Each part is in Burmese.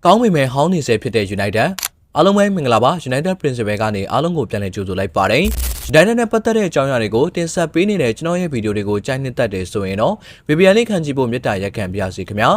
ကောင်းပေမဲ့ဟောင်းနေဆဲဖြစ်တဲ့ United အားလုံးပဲမင်္ဂလာပါ United Principal ကနေအားလုံးကိုပြန်လည်ကြိုဆိုလိုက်ပါတယ် United နဲ့ပတ်သက်တဲ့အကြောင်းအရာတွေကိုတင်ဆက်ပေးနေတဲ့ကျွန်တော်ရဲ့ဗီဒီယိုတွေကိုကြိုက်နှစ်သက်တယ်ဆိုရင်တော့ VPN လေးခံကြည့်ဖို့မေတ္တာရက်ခံပါရစေခင်ဗျာ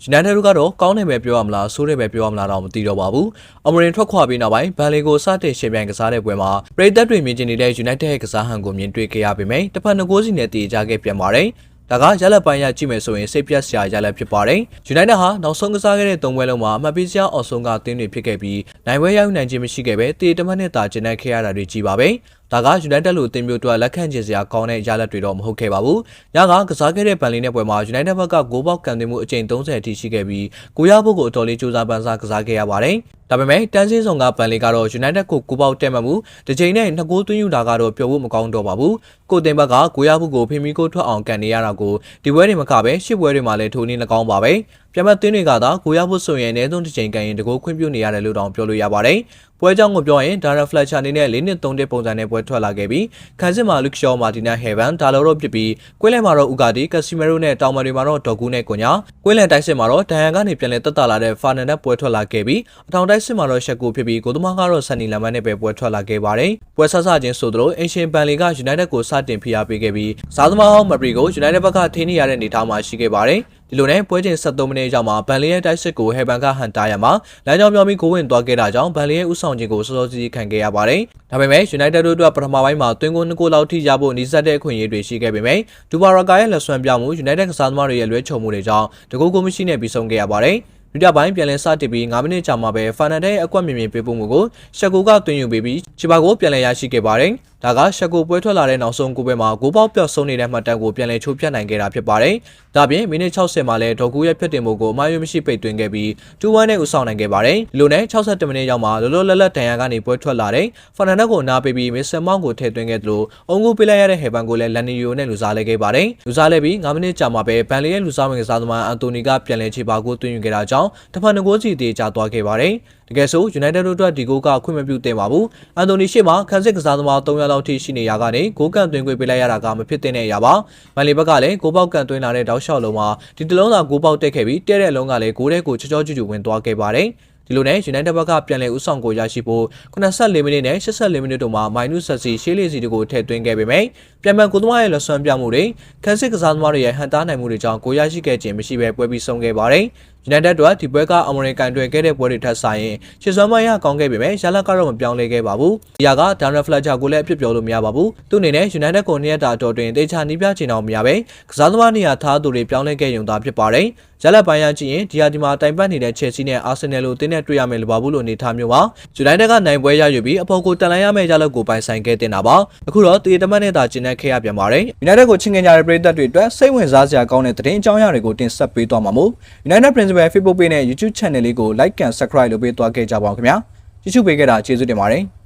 United တို့ကတော့ကောင်းတယ်ပဲပြောရမလားဆိုးတယ်ပဲပြောရမလားတော့မသိတော့ပါဘူးအမရင်ထွက်ခွာပြီးနောက်ပိုင်းဘန်လီကိုစတင်ရှင်ပြိုင်ကစားတဲ့ပွဲမှာပရိသတ်တွေမြင်ကျင်နေတဲ့ United ရဲ့ကစားဟန်ကိုမြင်တွေ့ခဲ့ရပေမဲ့တစ်ဖက်နှကိုးစီနဲ့တည်ကြခဲ့ပြန်ပါတယ်ဒါကရလက်ပိုင်းရကြည့်မယ်ဆိုရင်စိတ်ပြတ်စရာရလက်ဖြစ်ပါတယ်။ United ဟာနောက်ဆုံးကစားခဲ့တဲ့၃ပွဲလုံးမှာအမှတ်ပေးစရာအော်ဆုံးကအသင်းတွေဖြစ်ခဲ့ပြီးနိုင်ပွဲရောက်နိုင်ခြင်းမရှိခဲ့ပဲတေတမတ်နဲ့တာကျင်းနိုင်ခဲ့ရတာတွေကြီးပါပဲ။ဒါက United လိုအသင်းမျိုးတို့လက်ခံချင်စရာကောင်းတဲ့ရလက်တွေတော့မဟုတ်ခဲ့ပါဘူး။ညကကစားခဲ့တဲ့ဘန်လီနဲ့ပွဲမှာ United ဘက်ကဂိုးပေါက်ကန်သွင်းမှုအကြိမ်30အထိရှိခဲ့ပြီးကိုရဖို့ကိုအတော်လေးစူးစမ်းပန်းစားကစားခဲ့ရပါတယ်။ဒါပေမဲ့တန်းစင်းဆောင်ကဘန်လီကတော့ United ကိုဂိုးပေါက်တက်မှတ်မှုတစ်ချိန်နဲ့2ဂိုးသွင်းယူတာကတော့ပြောဖို့မကောင်းတော့ပါဘူး။ကိုတင်ဘက်ကကိုရဖို့ကိုဖေမီကိုထွက်အောင်ကန်နေရတာကိုဒီပွဲတွေမကပဲရှစ်ပွဲတွေမှာလည်းထိုးနေ၎င်းပါပဲ။ပြမတ်သွင်းတွေကသာကိုရဖို့ဆိုရင်အနည်းဆုံးတစ်ချိန်ကန်ရင်တကိုးခွင့်ပြုနေရတယ်လို့တောင်ပြောလို့ရပါတယ်။ပွဲကြောင့်ကိုပြောရင် Darren Fletcher အနေနဲ့4နှစ်3နှစ်ပုံစံနဲ့ပွဲထွက်လာခဲ့ပြီးခန်းစစ်မှာ Luke Shaw, Martina Heaven ဒါလိုတော့ဖြစ်ပြီးကွင်းလယ်မှာတော့ Ugarte, Casemiro နဲ့တောင်မတွေမှာတော့ဒေါ်ကူနဲ့ကွန်ညာကွင်းလယ်တိုက်စစ်မှာတော့ဒန်ယန်ကနေပြန်လည်တက်တာလာတဲ့ Fernandes ပွဲထွက်လာခဲ့ပြီးအထောင်တိုက်စစ်မှာတော့ရှက်ကိုဖြစ်ပြီးကိုသမားကတော့ Sunny Lemon နဲ့ပဲပွဲထွက်လာခဲ့ပါတယ်။ပွဲဆဆချင်းဆိုသလိုအင်ရှင်ဘန်လီက United ကိုစတင်ဖိအားပေးခဲ့ပြီးစားသမားဟောင်းမပရီကို United ဘက်ကထိန်းနေရတဲ့အနေအထားမှာရှိခဲ့ပါတယ်။ဒီလိုနဲ့ပွဲချိန်73မိနစ်ရောက်မှာဘန်လီရဲ့တိုက်စစ်ကိုဟေဘန်ကဟန်တာရမှာလမ်းကြောင်းပြောင်းပြီးဂိုးဝင်သွားခဲ့တာကြောင့်ဘန်လီရဲ့ဥဆောင်ခြင်းကိုစောစောစီးခံခဲ့ရပါတယ်။ဒါပေမဲ့ United တို့အတွက်ပထမပိုင်းမှာသွင်းဂိုး2ဂိုးလောက်ထိရဖို့နှီးစက်တဲ့အခွင့်အရေးတွေရှိခဲ့ပေမဲ့ဒူဘာရာကာရဲ့လက်စွမ်းပြမှု United ကစားသမားတွေရဲ့လွဲချော်မှုတွေကြောင့်တကူကိုမရှိနဲ့ပြီးဆုံးခဲ့ရပါတယ်။ဒုတိယပိုင်းပြန်လည်စတင်ပြီး9မိနစ်ကြာမှပဲ Fernandes ရဲ့အကွက်မြင်မြင်ပေးပို့မှုကိုရှက်ကိုကသွင်းယူပေးပြီးချီပါကိုပြန်လည်ရရှိခဲ့ပါတယ်။ဒါကရှက်ကိုပွဲထွက်လာတဲ့နောက်ဆုံး9ပွဲမှာဂိုးပေါက်ပြော့ဆုံးနေတဲ့မှတ်တမ်းကိုပြန်လည်ချိုးဖျက်နိုင်ခဲ့တာဖြစ်ပါတယ်။ဒါပြင်မိနစ်60မှာလည်းဒေါ်ကူရဲ့ဖြစ်တင်မှုကိုအမှားယွင်းမရှိပိတ်သွင်းခဲ့ပြီး2-1နဲ့ဦးဆောင်နိုင်ခဲ့ပါတယ်။ဒီလိုနဲ့62မိနစ်ရောက်မှာလောလောလတ်လတ်ဒဏ်ရာကနေပွဲထွက်လာတဲ့ Fernandes ကိုနားပေးပြီး Mason Mount ကိုထည့်သွင်းခဲ့သလိုအုံးကိုပေးလိုက်ရတဲ့ဟေဘန်ကိုလည်းလန်နီယိုနဲ့လူစားလဲခဲ့ပါတယ်။လူစားလဲပြီး9မိနစ်ကြာမှပဲဘန်လီရဲ့လူစားဝင်ကစားသမားအန်တိုနီကပြန်လည်ချေပါကိုသွင်းယူခဲ့တာကြောင့်တစ်ဖက်နှကိုးစီတေးကျသွားခဲ့ပါတယ်။တကယ်ဆို United တို့အတွက်ဒီဂိုးကခွင့်မပြုသင့်ပါဘူး။အန်တိုနီရှေ့မှာခန်းစစ်ကစားသမား300လောက်ထိရှိနေရကနေဂိုးကန်သွင်းခွင့်ပေးလိုက်ရတာကမဖြစ်တဲ့အရာပါ။မန်လီဘက်ကလည်းဂိုးပေါက်ကန်သွင်းလာတဲ့တောက်လျှောက်လုံးမှာဒီတလုံးသာဂိုးပေါက်တက်ခဲ့ပြီးတဲ့တဲ့အလုံးကလည်းဂိုးထဲကိုချောချောကျူဝင်သွားခဲ့ပါတယ်။ဒီလိုနဲ့ United ဘက်ကပြန်လည်ဦးဆောင်ကိုရရှိဖို့84မိနစ်နဲ့84မိနစ်တို့မှာမိုင်နုဆက်စီရှေးလေးစီတို့ကိုထည့်သွင်းခဲ့ပေမဲ့ပြန်မှန်ကိုသမားရဲ့လက်စွမ်းပြမှုတွေခန်းစစ်ကစားသမားတွေရဲ့ဟန်တားနိုင်မှုတွေကြောင့်ကိုရရှိခဲ့ခြင်းမရှိဘဲပွဲပြီးဆုံးခဲ့ပါတယ်။ United တို့ဒီပွဲကအမေရိကန်တွေ့ခဲ့တဲ့ပွဲတွေထက်ဆိုင်ရင်ရှစ်စွမ်းမရကောင်းခဲ့ပေမဲ့ရလကတော့မပြောင်းလဲခဲ့ပါဘူး။ဒီက Darren Fletcher ကိုလည်းအဖြစ်ပြောလို့မရပါဘူး။သူ့အနေနဲ့ United ကိုနှစ်ရက်တာတော်တွင်တေချာနီးပြချင်အောင်မရပဲကစားသမားနေရာထားသူတွေပြောင်းလဲခဲ့ရုံသာဖြစ်ပါတယ်။ရလက်ပိုင်းရကြည့်ရင်ဒီမှာတိုင်ပတ်နေတဲ့ Chelsea နဲ့ Arsenal လို့တင်းနဲ့တွေ့ရမယ်လို့ပါဘူးလို့အနေထားမျိုးပါ။ United ကနိုင်ပွဲရယူပြီးအပေါ်ကိုတက်လှမ်းရမယ့်ရလက်ကိုပိုင်ဆိုင်ခဲ့တင်တာပါ။အခုတော့တေတမတ်နဲ့တာကျင်းနေခဲ့ရပြန်ပါတယ်။ United ကိုချင်းခင်ကြတဲ့ပရိသတ်တွေအတွက်စိတ်ဝင်စားစရာကောင်းတဲ့သတင်းအကြောင်းအရာတွေကိုတင်ဆက်ပေးသွားမှာမို့ United Principal Facebook page နဲ့ YouTube channel လေးကို like and subscribe လုပ်ပေးသွားခဲ့ကြပါဦးခင်ဗျာ။ YouTube ပေးခဲ့တာကျေးဇူးတင်ပါတယ်။